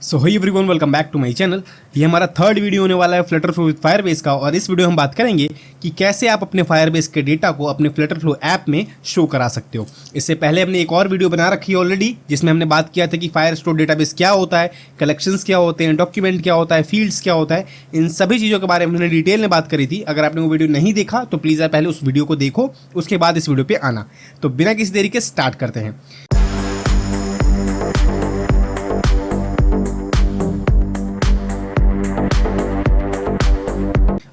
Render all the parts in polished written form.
So hey everyone, welcome back to my channel. ये हमारा third video होने वाला है फ्लटर फ्लो विद फायरबेस का। और इस वीडियो हम बात करेंगे कि कैसे आप अपने फायरबेस के डेटा को अपने फ्लटर फ्लो ऐप में शो करा सकते हो। इससे पहले हमने एक और वीडियो बना रखी है ऑलरेडी, जिसमें हमने बात किया था कि फायर स्टोर डेटाबेस क्या होता है, कलेक्शंस क्या होते हैं, डॉक्यूमेंट क्या होता है, फील्ड्स क्या होता है। इन सभी चीज़ों के बारे में हमने डिटेल में बात करी थी। अगर आपने वो वीडियो नहीं देखा तो प्लीज़ आप पहले उस वीडियो को देखो, उसके बाद इस वीडियो पर आना। तो बिना किसी देरी के स्टार्ट करते हैं।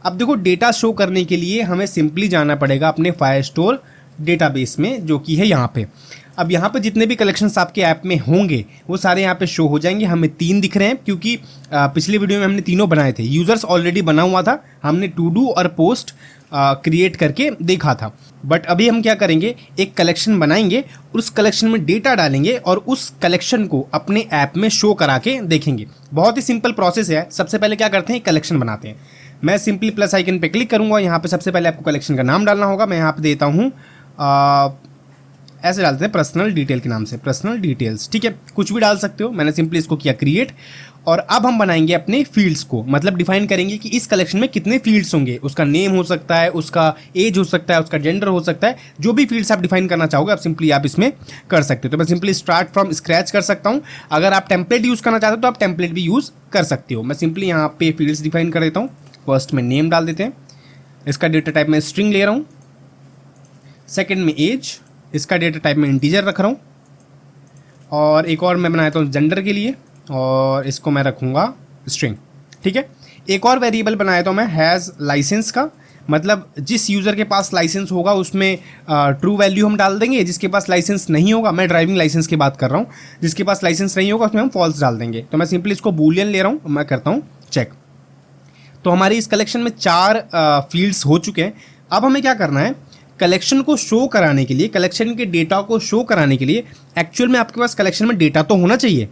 अब देखो, डेटा शो करने के लिए हमें सिंपली जाना पड़ेगा अपने फायरस्टोर डेटाबेस में, जो कि है यहाँ पे। अब यहाँ पे जितने भी कलेक्शंस आपके ऐप में होंगे वो सारे यहाँ पे शो हो जाएंगे। हमें 3 दिख रहे हैं क्योंकि पिछले वीडियो में हमने तीनों बनाए थे। यूजर्स ऑलरेडी बना हुआ था, हमने टू डू और पोस्ट क्रिएट करके देखा था। बट अभी हम क्या करेंगे, एक कलेक्शन बनाएंगे, उस कलेक्शन में डेटा डालेंगे और उस कलेक्शन को अपने ऐप में शो करा के देखेंगे। बहुत ही सिंपल प्रोसेस है। सबसे पहले क्या करते हैं, कलेक्शन बनाते हैं। मैं सिंपली प्लस आइकन पे क्लिक करूंगा। यहाँ पे सबसे पहले आपको कलेक्शन का नाम डालना होगा। मैं यहाँ पे देता हूँ ऐसे डालते हैं पर्सनल डिटेल के नाम से, पर्सनल डिटेल्स। ठीक है, कुछ भी डाल सकते हो। मैंने सिंपली इसको किया क्रिएट। और अब हम बनाएंगे अपने फील्ड्स को, मतलब डिफाइन करेंगे कि इस कलेक्शन में कितने फील्ड्स होंगे। उसका नेम हो सकता है, उसका एज हो सकता है, उसका जेंडर हो सकता है। जो भी फील्ड्स आप डिफाइन करना चाहोगे आप इसमें कर सकते हो। तो मैं सिंपली स्टार्ट फ्रॉम स्क्रैच कर सकता हूँ। अगर आप टेम्पलेट यूज़ करना चाहते हो तो आप टेम्पलेट भी यूज़ कर सकते हो। मैं सिंपली यहाँ पे फील्ड्स डिफाइन कर देता हूँ। फर्स्ट में नेम डाल देते हैं। इसका डेटा टाइप में स्ट्रिंग ले रहा हूँ। सेकंड में एज, इसका डेटा टाइप में इंटीजर रख रहा हूँ। और एक और मैं बनाता हूँ जेंडर के लिए, और इसको मैं रखूँगा स्ट्रिंग। ठीक है, एक और वेरिएबल बनाया तो मैं हैज़ लाइसेंस का, मतलब जिस यूज़र के पास लाइसेंस होगा उसमें ट्रू वैल्यू हम डाल देंगे। जिसके पास लाइसेंस नहीं होगा, मैं ड्राइविंग लाइसेंस की बात कर रहा हूँ, जिसके पास लाइसेंस नहीं होगा उसमें हम फॉल्स डाल देंगे। तो मैं सिंपली इसको बूलियन ले रहा हूँ, मैं करता हूँ चेक। तो हमारी इस कलेक्शन में 4 फील्ड्स हो चुके हैं। अब हमें क्या करना है, कलेक्शन को शो कराने के लिए, कलेक्शन के डेटा को शो कराने के लिए एक्चुअल में आपके पास कलेक्शन में डेटा तो होना चाहिए।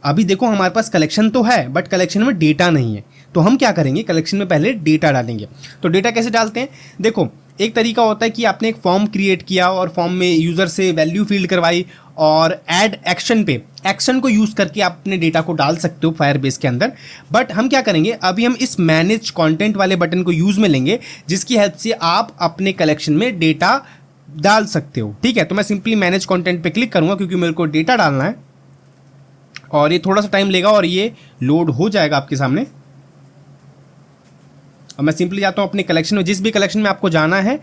अभी देखो, हमारे पास कलेक्शन तो है बट कलेक्शन में डेटा नहीं है। तो हम क्या करेंगे, कलेक्शन में पहले डेटा डालेंगे। तो डेटा कैसे डालते हैं, देखो एक तरीका होता है कि आपने एक फॉर्म क्रिएट किया और फॉर्म में यूज़र से वैल्यू फील्ड करवाई और ऐड एक्शन पे, एक्शन को यूज़ करके आप अपने डेटा को डाल सकते हो फायरबेस के अंदर। बट हम क्या करेंगे, अभी हम इस मैनेज कंटेंट वाले बटन को यूज़ में लेंगे, जिसकी हेल्प से आप अपने कलेक्शन में डेटा डाल सकते हो। ठीक है, तो मैं सिंपली मैनेज कंटेंट पे क्लिक करूँगा क्योंकि मेरे को डेटा डालना है और ये थोड़ा सा टाइम लेगा और ये लोड हो जाएगा आपके सामने। और मैं सिंपली जाता हूँ अपने कलेक्शन में, जिस भी कलेक्शन में आपको जाना है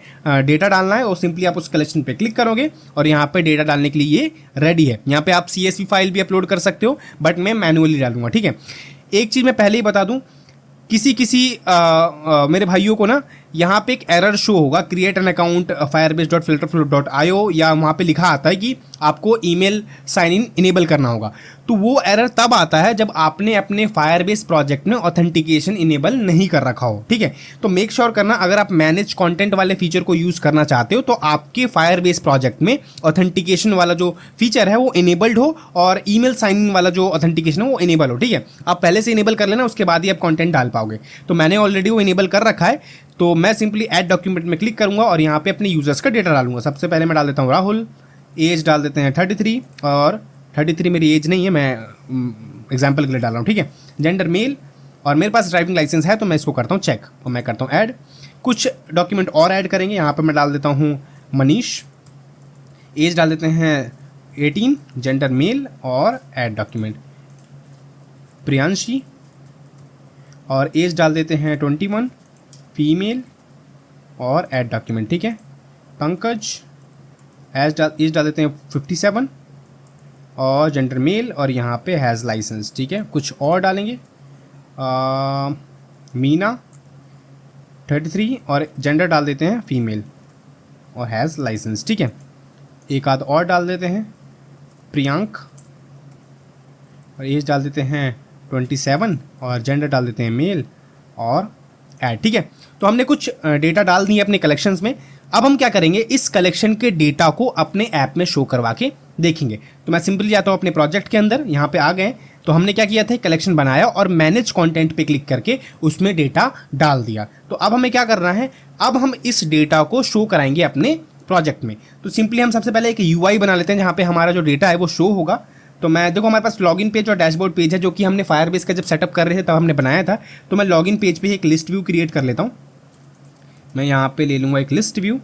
डेटा डालना है, और सिंपली आप उस कलेक्शन पे क्लिक करोगे और यहाँ पे डेटा डालने के लिए ये रेडी है। यहाँ पे आप CSV फाइल भी अपलोड कर सकते हो, बट मैं मैनुअली डालूंगा। ठीक है, एक चीज़ मैं पहले ही बता दूँ, किसी मेरे भाइयों को ना यहाँ पे एक एरर शो होगा, क्रिएट एन अकाउंट firebase.filterflow.io, या वहाँ पे लिखा आता है कि आपको ईमेल साइन इन इनेबल करना होगा। तो वो एरर तब आता है जब आपने अपने फायरबेस प्रोजेक्ट में ऑथेंटिकेशन इनेबल नहीं कर रखा हो। ठीक है, तो मेक श्योर करना, अगर आप मैनेज कंटेंट वाले फीचर को यूज़ करना चाहते हो तो आपके फायरबेस प्रोजेक्ट में ऑथेंटिकेशन वाला जो फीचर है वो इनेबल्ड हो और ईमेल साइन इन वाला जो ऑथेंटिकेशन है वो इनेबल हो। ठीक है, आप पहले से इनेबल कर लेना, उसके बाद ही आप कॉन्टेंट डाल पाओगे। तो मैंने ऑलरेडी वो इनेबल कर रखा है। तो मैं सिंपली ऐड डॉक्यूमेंट में क्लिक करूंगा और यहाँ पे अपने यूजर्स का डेटा डालूंगा। सबसे पहले मैं डाल देता हूँ राहुल, एज डाल देते हैं 33, और 33 मेरी एज नहीं है, मैं एग्जांपल के लिए डाल रहा हूँ। ठीक है, जेंडर मेल, और मेरे पास ड्राइविंग लाइसेंस है तो मैं इसको करता हूँ चेक और मैं करता हूँ ऐड। कुछ डॉक्यूमेंट और ऐड करेंगे। यहाँ पर मैं डाल देता हूँ मनीष, एज डाल देते हैं 18, जेंडर मेल, और ऐड डॉक्यूमेंट प्रियांशी, और एज डाल देते हैं 21, फीमेल, और ऐड डॉक्यूमेंट। ठीक है, पंकज, एज डाल देते हैं 57, और जेंडर मेल, और यहाँ पे हैज़ लाइसेंस। ठीक है, कुछ और डालेंगे, मीना 33, और जेंडर डाल देते हैं फीमेल, और हैज़ लाइसेंस। ठीक है, एक आध और डाल देते हैं प्रियांक, और एज डाल देते हैं 27, और जेंडर डाल देते हैं मेल, और ऐड। ठीक है, तो हमने कुछ डेटा डाल दिए अपने कलेक्शंस में। अब हम क्या करेंगे, इस कलेक्शन के डेटा को अपने ऐप में शो करवा के देखेंगे। तो मैं सिंपली जाता हूँ अपने प्रोजेक्ट के अंदर, यहाँ पे आ गए। तो हमने क्या किया था, कलेक्शन बनाया और मैनेज कंटेंट पे क्लिक करके उसमें डेटा डाल दिया। तो अब हमें क्या करना है, अब हम इस डेटा को शो कराएंगे अपने प्रोजेक्ट में। तो सिंपली हम सबसे पहले एक UI बना लेते हैं जहाँ पे हमारा जो डेटा है वो शो होगा। तो मैं देखो हमारे पास लॉगिन पेज और डैशबोर्ड पेज है जो कि हमने फायरबेस का जब सेटअप कर रहे थे तब हमने बनाया था। तो मैं लॉगिन पेज पे एक लिस्ट व्यू क्रिएट कर लेता हूँ। मैं यहाँ पे ले लूँगा एक लिस्ट व्यू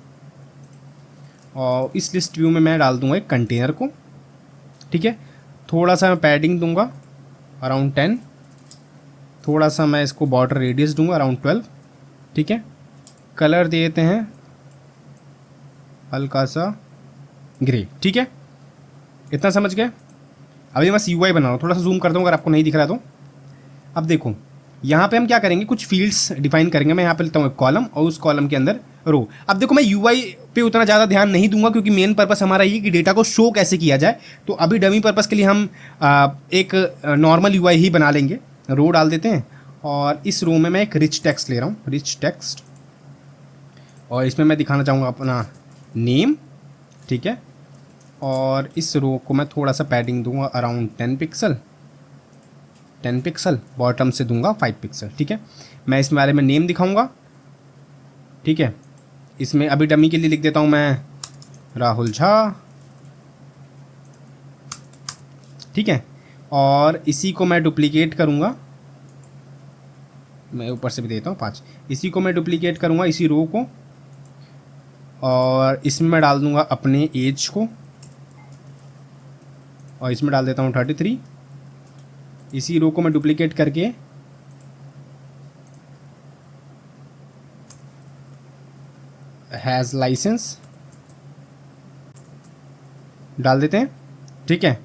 और इस लिस्ट व्यू में मैं डाल दूँगा एक कंटेनर को, ठीक है। थोड़ा सा मैं पैडिंग दूँगा अराउंड 10, थोड़ा सा मैं इसको बॉर्डर रेडियस दूँगा अराउंड 12, ठीक है। कलर दे देते हैं हल्का सा ग्रे, ठीक है। इतना समझ गए। अभी मैं UI बना रहा हूँ, थोड़ा सा जूम कर दूँ अगर आपको नहीं दिख रहा तो। अब देखो यहाँ पे हम क्या करेंगे, कुछ फील्ड्स डिफाइन करेंगे। मैं यहाँ पे लेता हूँ एक कॉलम और उस कॉलम के अंदर रो। अब देखो मैं UI पे उतना ज़्यादा ध्यान नहीं दूंगा क्योंकि मेन पर्पस हमारा ये कि डेटा को शो कैसे किया जाए। तो अभी डमी पर्पस के लिए हम एक नॉर्मल UI ही बना लेंगे। रो डाल देते हैं और इस रो में मैं एक रिच टेक्स्ट ले रहा हूँ, रिच टेक्स्ट, और इसमें मैं दिखाना चाहूँगा अपना नेम, ठीक है। और इस रो को मैं थोड़ा सा पैडिंग दूंगा अराउंड 10 पिक्सल, 10 पिक्सल, बॉटम से दूंगा 5 पिक्सल, ठीक है। मैं इसमें बारे में नेम दिखाऊंगा, ठीक है। इसमें अभी डमी के लिए लिख देता हूं मैं राहुल झा, ठीक है। और इसी को मैं डुप्लीकेट करूंगा, मैं ऊपर से भी देता हूँ 5। इसी को मैं डुप्लीकेट करूंगा, इसी रो को, और इसमें मैं डाल दूंगा अपने एज को और इसमें डाल देता हूँ 33। इसी रो को मैं डुप्लीकेट करके हैज़ लाइसेंस डाल देते हैं, ठीक है।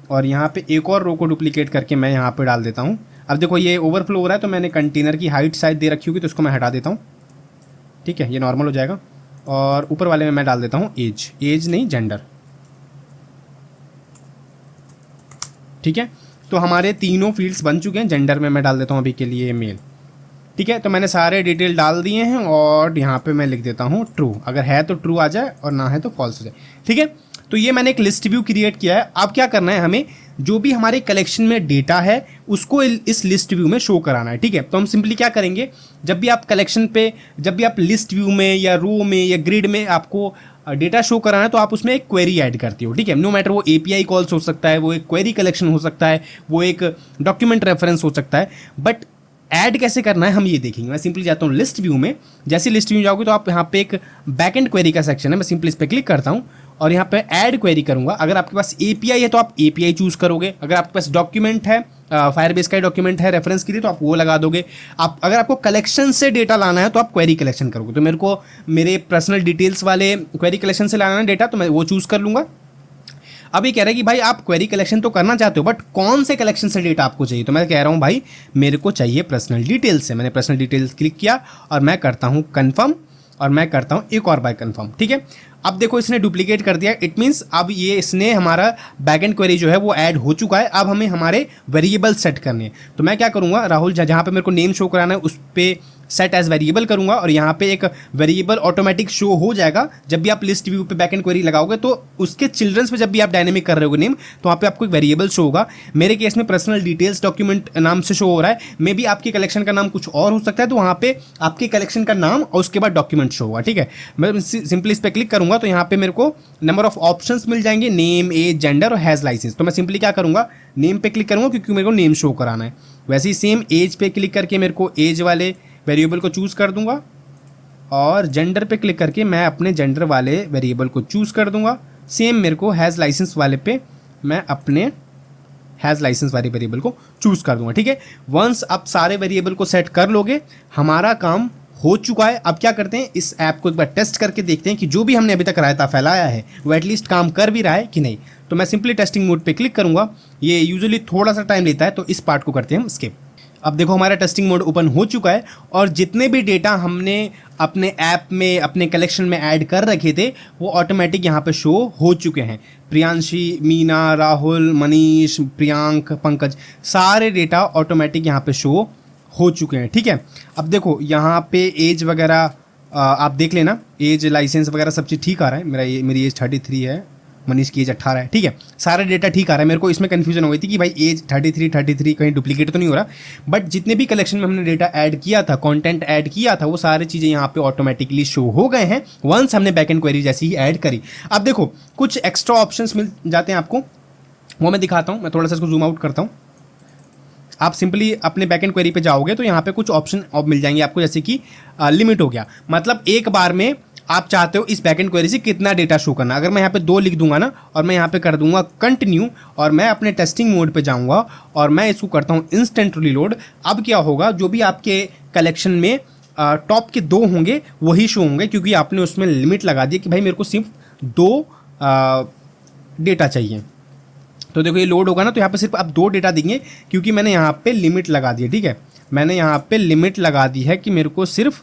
और यहाँ पे एक और रो को डुप्लीकेट करके मैं यहाँ पे डाल देता हूँ। अब देखो ये ओवरफ्लो हो रहा है तो मैंने कंटेनर की हाइट शायद दे रखी होगी तो इसको मैं हटा देता हूँ, ठीक है। ये नॉर्मल हो जाएगा। और ऊपर वाले में मैं डाल देता हूँ एज, एज नहीं जेंडर, ठीक है। तो हमारे तीनों फील्ड्स बन चुके हैं। जेंडर में मैं डाल देता हूँ अभी के लिए मेल, ठीक है। तो मैंने सारे डिटेल डाल दिए हैं और यहाँ पे मैं लिख देता हूँ ट्रू। अगर है तो ट्रू आ जाए और ना है तो फॉल्स हो जाए, ठीक है। तो ये मैंने एक लिस्ट व्यू क्रिएट किया है। अब क्या करना है, हमें जो भी हमारे कलेक्शन में डेटा है उसको इस लिस्ट व्यू में शो कराना है, ठीक है। तो हम सिंपली क्या करेंगे, जब भी आप कलेक्शन पे, जब भी आप लिस्ट व्यू में या रो में या ग्रिड में आपको डेटा शो कराना है तो आप उसमें एक क्वेरी ऐड करते हो, ठीक है। नो मैटर वो API कॉल्स हो सकता है, वो एक क्वेरी कलेक्शन हो सकता है, वो एक डॉक्यूमेंट रेफरेंस हो सकता है, बट ऐड कैसे करना है हम ये देखेंगे। मैं सिंपली जाता हूँ लिस्ट व्यू में। जैसे लिस्ट व्यू जाओगे तो आप यहाँ पे एक बैकएंड क्वेरी का सेक्शन है, मैं सिंपली इस पर क्लिक करता हूँ और यहाँ पे ऐड क्वेरी करूँगा। अगर आपके पास API है तो आप API चूज़ करोगे, अगर आपके पास डॉक्यूमेंट है, फायरबेस का डॉक्यूमेंट है रेफरेंस के लिए तो आप वो लगा दोगे। आप अगर आपको कलेक्शन से डेटा लाना है तो आप क्वेरी कलेक्शन करोगे। तो मेरे को मेरे पर्सनल डिटेल्स वाले क्वेरी कलेक्शन से लाना है डेटा, तो मैं वो चूज़ कर लूँगा। अभी कह रहा है कि भाई आप क्वेरी कलेक्शन तो करना चाहते हो बट कौन से कलेक्शन से डेटा आपको चाहिए, तो मैं कह रहा हूँ भाई मेरे को चाहिए पर्सनल डिटेल्स से। मैंने पर्सनल डिटेल्स क्लिक किया और मैं करता हूँ कन्फर्म और मैं करता हूँ एक और बाय कन्फर्म, ठीक है। अब देखो इसने डुप्लीकेट कर दिया, इट मीन्स अब ये इसने हमारा बैकएंड क्वेरी जो है वो ऐड हो चुका है। अब हमें हमारे वेरिएबल सेट करने हैं। तो मैं क्या करूँगा, राहुल जहाँ पे मेरे को नेम शो कराना है उस पर सेट एज वेरिएबल करूंगा और यहाँ पे एक वेरिएबल ऑटोमेटिक शो हो जाएगा। जब भी आप लिस्ट व्यू पे बैकएंड क्वेरी लगाओगे तो उसके चिल्ड्रंस पे जब भी आप डायनेमिक कर रहे हो नेम तो वहाँ पे आपको एक वेरिएबल शो होगा। मेरे केस में पर्सनल डिटेल्स डॉक्यूमेंट नाम से शो हो रहा है, मे बी आपके कलेक्शन का नाम कुछ और हो सकता है, तो वहाँ पे आपके कलेक्शन का नाम और उसके बाद डॉक्यूमेंट शो होगा, ठीक है। मैं सिंपली इस पर क्लिक करूंगा तो यहाँ पे मेरे को नंबर ऑफ ऑप्शंस मिल जाएंगे, नेम, एज, जेंडर और हैज़ लाइसेंस। तो मैं सिंपली क्या करूँगा, नेम पे क्लिक करूँगा क्योंकि मेरे को नेम शो कराना है। वैसे ही सेम एज पे क्लिक करके मेरे को एज वाले वेरिएबल को चूज़ कर दूंगा और जेंडर पे क्लिक करके मैं अपने जेंडर वाले वेरिएबल को चूज़ कर दूंगा। सेम मेरे को हैज़ लाइसेंस वाले पे मैं अपने हैज़ लाइसेंस वाले वेरिएबल को चूज़ कर दूंगा, ठीक है। वंस आप सारे वेरिएबल को सेट कर लोगे हमारा काम हो चुका है। अब क्या करते हैं, इस ऐप को एक बार टेस्ट करके देखते हैं कि जो भी हमने अभी तक रायता फैलाया है वो एटलीस्ट काम कर भी रहा है कि नहीं। तो मैं सिंपली टेस्टिंग मोड पे क्लिक करूँगा। ये यूजुअली थोड़ा सा टाइम लेता है तो इस पार्ट को करते हैं हम स्किप। अब देखो हमारा टेस्टिंग मोड ओपन हो चुका है और जितने भी डेटा हमने अपने ऐप में अपने कलेक्शन में ऐड कर रखे थे वो ऑटोमेटिक यहाँ पे शो हो चुके हैं। प्रियांशी, मीना, राहुल, मनीष, प्रियांक, पंकज, सारे डेटा ऑटोमेटिक यहाँ पे शो हो चुके हैं, ठीक है। अब देखो यहाँ पे एज वगैरह आप देख लेना, एज, लाइसेंस वगैरह सब चीज़ ठीक आ रहा है। मेरी एज 33 है, मनीष की एज 18 है, ठीक है। सारा डेटा ठीक आ रहा है। मेरे को इसमें कन्फ्यूजन हो गई थी कि भाई एज 33 कहीं डुप्लीकेट तो नहीं हो रहा, बट जितने भी कलेक्शन में हमने डेटा ऐड किया था, कंटेंट ऐड किया था, वो सारी चीज़ें यहाँ पे ऑटोमेटिकली शो हो गए हैं वंस हमने बैकएंड क्वेरी जैसी ही ऐड करी। अब देखो कुछ एक्स्ट्रा ऑप्शंस मिल जाते हैं आपको। वो मैं दिखाता हूँ। मैं थोड़ा सा इसको जूम आउट करता हूँ। आप सिंपली अपने बैकएंड क्वेरी पे जाओगे तो यहाँ पे कुछ ऑप्शन मिल जाएंगे आपको, जैसे कि लिमिट हो गया, मतलब एक बार में आप चाहते हो इस बैकएंड क्वेरी से कितना डेटा शो करना। अगर मैं यहाँ पे 2 लिख दूंगा ना और मैं यहाँ पे कर दूंगा कंटिन्यू और मैं अपने टेस्टिंग मोड पे जाऊँगा और मैं इसको करता हूँ इंस्टेंट रीलोड, अब क्या होगा, जो भी आपके कलेक्शन में टॉप के 2 होंगे वही शो होंगे, क्योंकि आपने उसमें लिमिट लगा दी कि भाई मेरे को सिर्फ 2 डेटा चाहिए। तो देखो ये लोड होगा ना, तो यहाँ पे सिर्फ आप 2 डेटा देंगे, क्योंकि मैंने यहाँ पे लिमिट लगा दी है। ठीक है, मैंने यहाँ पे लिमिट लगा दी है कि मेरे को सिर्फ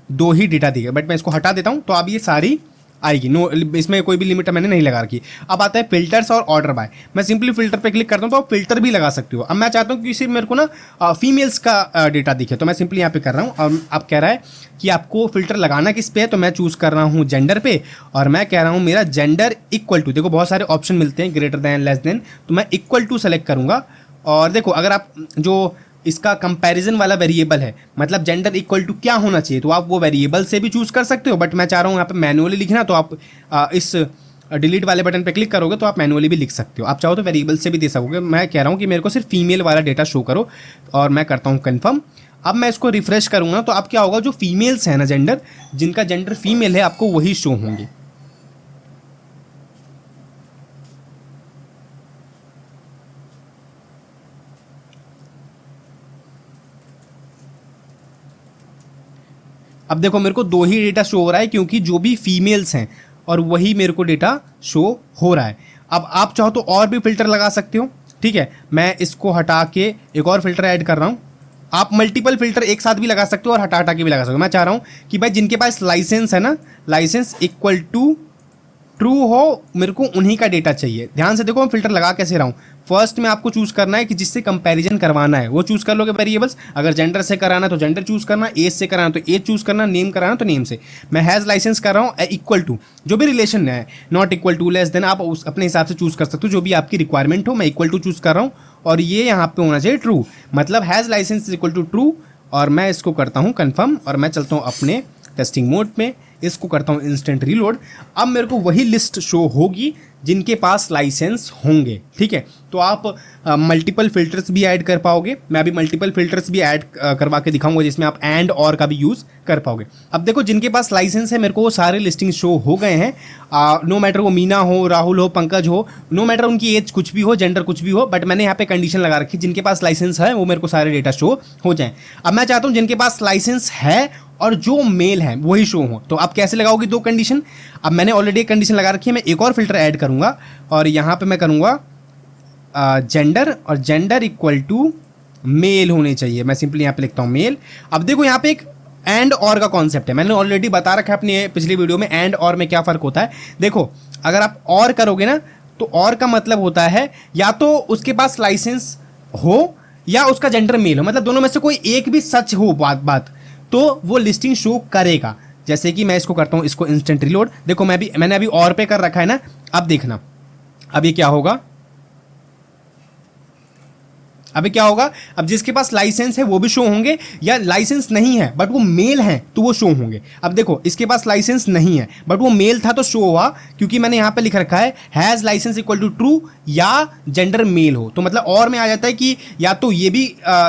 2 ही डेटा दिए। बट मैं इसको हटा देता हूँ तो अब ये सारी आएगी। नो, इसमें कोई भी लिमिट मैंने नहीं लगा रखी। अब आता है फिल्टर्स और ऑर्डर बाय। मैं सिंपली फिल्टर पे क्लिक करता हूँ तो आप फिल्टर भी लगा सकते हो। अब मैं चाहता हूँ कि सिर्फ मेरे को ना फीमेल्स का डेटा दिखे, तो मैं सिंपली यहाँ पे कर रहा हूँ। और अब कह रहा है कि आपको फिल्टर लगाना किस पे है, तो मैं चूज़ कर रहा हूँ जेंडर पे, और मैं कह रहा हूँ मेरा जेंडर इक्वल टू, देखो बहुत सारे ऑप्शन मिलते हैं, ग्रेटर दैन, लेस देन, तो मैं इक्वल टू सेलेक्ट करूँगा। और देखो अगर आप जो इसका कंपैरिजन वाला वेरिएबल है, मतलब जेंडर इक्वल टू क्या होना चाहिए, तो आप वो वेरिएबल से भी चूज़ कर सकते हो। बट मैं चाह रहा हूँ यहाँ पे मैनुअली लिखना, तो आप इस डिलीट वाले बटन पे क्लिक करोगे तो आप मैनुअली भी लिख सकते हो। आप चाहो तो वेरिएबल से भी दे सकोगे। मैं कह रहा हूँ कि मेरे को सिर्फ फीमेल वाला डेटा शो करो, और मैं करता हूँ कन्फर्म। अब मैं इसको रिफ्रेश करूँगा तो अब क्या होगा, जो फीमेल्स हैं ना जेंडर, जिनका जेंडर फीमेल है, आपको वही शो होंगे। अब देखो मेरे को 2 ही डेटा शो हो रहा है, क्योंकि जो भी फीमेल्स हैं और वही मेरे को डेटा शो हो रहा है। अब आप चाहो तो और भी फिल्टर लगा सकते हो। ठीक है, मैं इसको हटा के एक और फिल्टर ऐड कर रहा हूँ। आप मल्टीपल फिल्टर एक साथ भी लगा सकते हो और हटा हटा के भी लगा सकते हो। मैं चाह रहा हूँ कि भाई जिनके पास लाइसेंस है ना, लाइसेंस इक्वल टू ट्रू हो, मेरे को उन्हीं का डेटा चाहिए। ध्यान से देखो मैं फिल्टर लगा कैसे रहा हूँ। फर्स्ट में आपको चूज़ करना है कि जिससे कंपैरिजन करवाना है वो चूज़ कर लोगे वेरिएबल्स। अगर जेंडर से कराना है तो जेंडर चूज़ करना, एज से कराना तो एज चूज़ करना, नेम कराना तो नेम से। मैं हैज़ लाइसेंस कर रहा हूँ इक्वल टू, जो भी रिलेशन है, not equal to, less than, आप उस अपने हिसाब से चूज़ कर सकते हो जो भी आपकी रिक्वायरमेंट हो। मैं इक्वल टू चूज़ कर रहा हूँ और ये यहाँ पे होना चाहिए ट्रू, मतलब has licence equal to true. और मैं इसको करता हूँ कन्फर्म और मैं चलता हूँ अपने टेस्टिंग मोड में, इसको करता हूँ इंस्टेंट रीलोड। अब मेरे को वही लिस्ट शो होगी जिनके पास लाइसेंस होंगे। ठीक है, तो आप मल्टीपल फिल्टर्स भी ऐड कर पाओगे। मैं अभी मल्टीपल फिल्टर्स भी ऐड करवा के दिखाऊंगा जिसमें आप एंड और का भी यूज़ कर पाओगे। अब देखो जिनके पास लाइसेंस है, मेरे को वो सारे लिस्टिंग शो हो गए हैं। नो मैटर वो मीना हो, राहुल हो, पंकज हो, नो मैटर उनकी एज कुछ भी हो, जेंडर कुछ भी हो, बट मैंने यहाँ पे कंडीशन लगा रखी, जिनके पास लाइसेंस है वो मेरे को सारे डेटा शो हो जाएं। अब मैं चाहता हूँ जिनके पास लाइसेंस है और जो मेल है वही शो हो। तो आप कैसे लगाओगे 2 कंडीशन? अब मैंने ऑलरेडी एक कंडीशन लगा रखी है, मैं एक और फिल्टर ऐड करूंगा और यहाँ पे मैं करूँगा जेंडर, और जेंडर इक्वल टू मेल होने चाहिए। मैं सिंपली यहाँ पे लिखता हूँ मेल। अब देखो यहाँ पे एक एंड और का कॉन्सेप्ट है, मैंने ऑलरेडी बता रखा है अपनी पिछली वीडियो में एंड और में क्या फ़र्क होता है। देखो अगर आप और करोगे ना, तो और का मतलब होता है या तो उसके पास लाइसेंस हो या उसका जेंडर मेल हो, मतलब दोनों में से कोई एक भी सच हो बात तो वो लिस्टिंग शो करेगा। जैसे कि मैं इसको करता हूँ, इसको इंस्टेंट रीलोड। देखो मैंने अभी और पे कर रखा है ना, अब देखना अब ये क्या होगा, अभी क्या होगा, अब जिसके पास लाइसेंस है वो भी शो होंगे, या लाइसेंस नहीं है बट वो मेल है तो वो शो होंगे। अब देखो इसके पास लाइसेंस नहीं है बट वो मेल था तो शो हुआ, क्योंकि मैंने यहां पे लिख रखा है has license equal to true या जेंडर मेल हो। तो मतलब और में आ जाता है कि या तो ये भी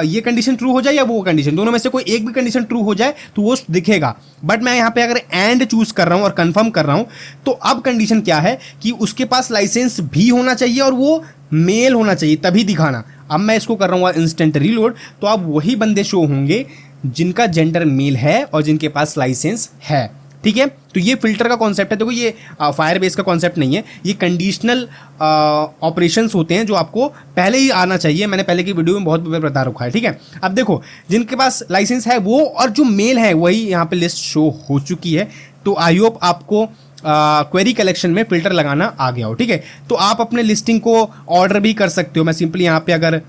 ये कंडीशन ट्रू हो जाए या वो कंडीशन, दोनों में से कोई एक भी कंडीशन ट्रू हो जाए तो वो दिखेगा। बट मैं यहाँ पे अगर एंड चूज कर रहा हूँ और कंफर्म कर रहा हूँ, तो अब कंडीशन क्या है कि उसके पास लाइसेंस भी होना चाहिए और वो मेल होना चाहिए, तभी दिखाना। अब मैं इसको कर रहा हूँ इंस्टेंट रीलोड, तो अब वही बंदे शो होंगे जिनका जेंडर मेल है और जिनके पास लाइसेंस है। ठीक है, तो ये फिल्टर का कॉन्सेप्ट है। देखो ये फायरबेस का कॉन्सेप्ट नहीं है, ये कंडीशनल ऑपरेशंस होते हैं जो आपको पहले ही आना चाहिए। मैंने पहले की वीडियो में बहुत बता रखा है। ठीक है, अब देखो जिनके पास लाइसेंस है वो और जो मेल है वही यहाँ पे लिस्ट शो हो चुकी है। तो आई होप आपको क्वेरी कलेक्शन में फिल्टर लगाना आ गया हो। ठीक है, तो आप अपने लिस्टिंग को ऑर्डर भी कर सकते हो। मैं सिंपली यहाँ पे अगर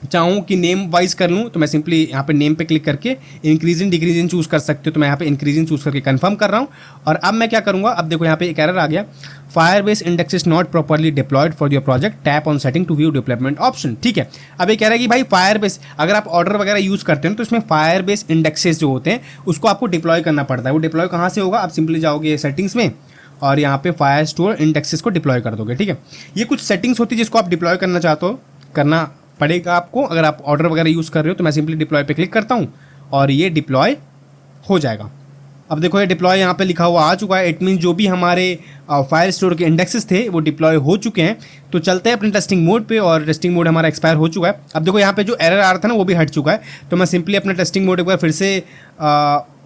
चाहूँ कि नेम वाइज कर लूँ तो मैं सिंपली यहाँ पे नेम पे क्लिक करके इंक्रीजिंग डिक्रीजिंग चूज़ कर सकते हो। तो मैं यहाँ पे इंक्रीजिंग चूज़ करके कंफर्म कर रहा हूँ। और अब मैं क्या करूँगा, अब देखो यहाँ पे एक एरर आ गया, Firebase index is not properly deployed for your project, tap on setting to view development option. ठीक है, अब ये कह रहा है कि भाई फायरबेस अगर आप ऑर्डर वगैरह यूज़ करते हो तो इसमें फायरबेस इंडेक्सेस जो होते हैं उसको आपको डिप्लॉय करना पड़ता है। वो डिप्लॉय कहाँ से होगा, आप सिंपली जाओगे सेटिंग्स में और यहाँ पे फायर स्टोर इंडेक्सेस को डिप्लॉय कर दोगे। ठीक है, ये कुछ सेटिंग्स होती है जिसको आप डिप्लॉय करना चाहते हो, करना पड़ेगा आपको। अगर आप ऑर्डर वगैरह यूज़ कर रहे हो तो मैं सिंपली डिप्लॉय पे क्लिक करता हूँ और ये डिप्लॉय हो जाएगा। अब देखो ये डिप्लॉय यहाँ पे लिखा हुआ आ चुका है। इट मीन जो भी हमारे फायर स्टोर के इंडेक्सेस थे वो डिप्लॉय हो चुके हैं। तो चलते हैं अपने टेस्टिंग मोड पे, और टेस्टिंग मोड हमारा एक्सपायर हो चुका है। अब देखो यहाँ पे जो एरर आ रहा था ना वो भी हट चुका है। तो मैं सिंपली अपना टेस्टिंग मोड एक बार फिर से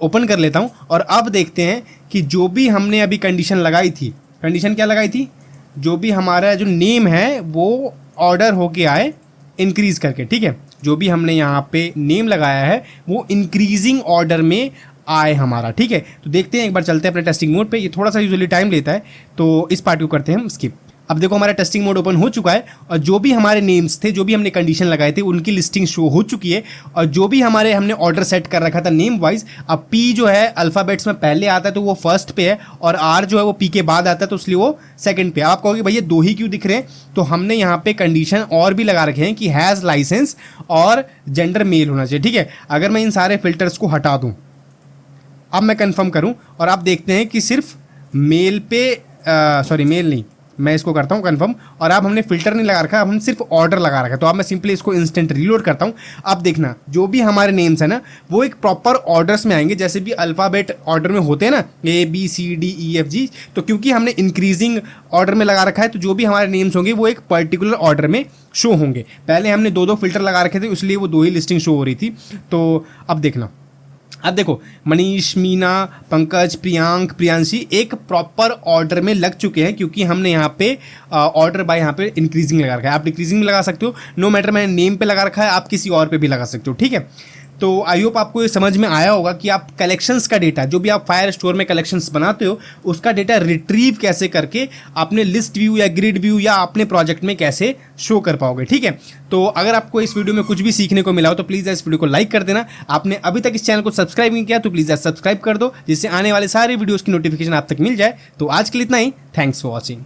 ओपन कर लेता हूँ और अब देखते हैं कि जो भी हमने अभी कंडीशन लगाई थी, कंडीशन क्या लगाई थी, जो भी हमारा जो नेम है वो ऑर्डर होके आए इंक्रीज़ करके। ठीक है, जो भी हमने यहाँ पे नेम लगाया है वो इंक्रीजिंग ऑर्डर में आए हमारा। ठीक है, तो देखते हैं, एक बार चलते हैं अपने टेस्टिंग मोड पे। ये थोड़ा सा यूजुअली टाइम लेता है तो इस पार्ट को करते हैं हम स्किप। अब देखो हमारा टेस्टिंग मोड ओपन हो चुका है और जो भी हमारे नेम्स थे, जो भी हमने कंडीशन लगाए थे उनकी लिस्टिंग शो हो चुकी है। और जो भी हमने ऑर्डर सेट कर रखा था नेम वाइज, अब पी जो है अल्फ़ाबेट्स में पहले आता है तो वो फर्स्ट पे है, और आर जो है वो पी के बाद आता है तो इसलिए वो सेकंड पे। आप कहोगे भैया दो ही क्यों दिख रहे हैं, तो हमने यहाँ पे कंडीशन और भी लगा रखे हैं कि हैज़ लाइसेंस और जेंडर मेल होना चाहिए। ठीक है, अगर मैं इन सारे फिल्टर्स को हटा दूँ, अब मैं कंफर्म करूं और आप देखते हैं कि सिर्फ मेल पे सॉरी मेल नहीं, मैं इसको करता हूं कंफर्म, और अब हमने फिल्टर नहीं लगा रखा, अब हम सिर्फ ऑर्डर लगा रखा है। तो अब मैं सिंपली इसको इंस्टेंट रीलोड करता हूं। अब देखना जो भी हमारे नेम्स है ना वो एक प्रॉपर ऑर्डर्स में आएंगे, जैसे भी अल्फ़ाबेट ऑर्डर में होते हैं ना, ABCDEFG। तो क्योंकि हमने इंक्रीजिंग ऑर्डर में लगा रखा है तो जो भी हमारे नेम्स होंगे वो एक पर्टिकुलर ऑर्डर में शो होंगे। पहले हमने दो दो फिल्टर लगा रखे थे इसलिए वो दो ही लिस्टिंग शो हो रही थी। तो अब देखना, अब देखो मनीष, मीना, पंकज, प्रियांक, प्रियांशी एक प्रॉपर ऑर्डर में लग चुके हैं, क्योंकि हमने यहाँ पे ऑर्डर बाय यहाँ पे इंक्रीजिंग लगा रखा है। आप डिक्रीजिंग में लगा सकते हो, नो मैटर मैंने नेम पे लगा रखा है, आप किसी और पे भी लगा सकते हो। ठीक है, तो आई होप आपको ये समझ में आया होगा कि आप कलेक्शंस का डेटा, जो भी आप फायर स्टोर में कलेक्शंस बनाते हो उसका डेटा रिट्रीव कैसे करके अपने लिस्ट व्यू या ग्रिड व्यू या अपने प्रोजेक्ट में कैसे शो कर पाओगे। ठीक है, तो अगर आपको इस वीडियो में कुछ भी सीखने को मिला हो तो प्लीज़ इस वीडियो को लाइक कर देना। आपने अभी तक इस चैनल को सब्सक्राइब नहीं किया तो प्लीज़ सब्सक्राइब कर दो, जिससे आने वाले सारे वीडियोज़ की नोटिफिकेशन आप तक मिल जाए। तो आज के लिए इतना ही, थैंक्स फॉर वॉचिंग।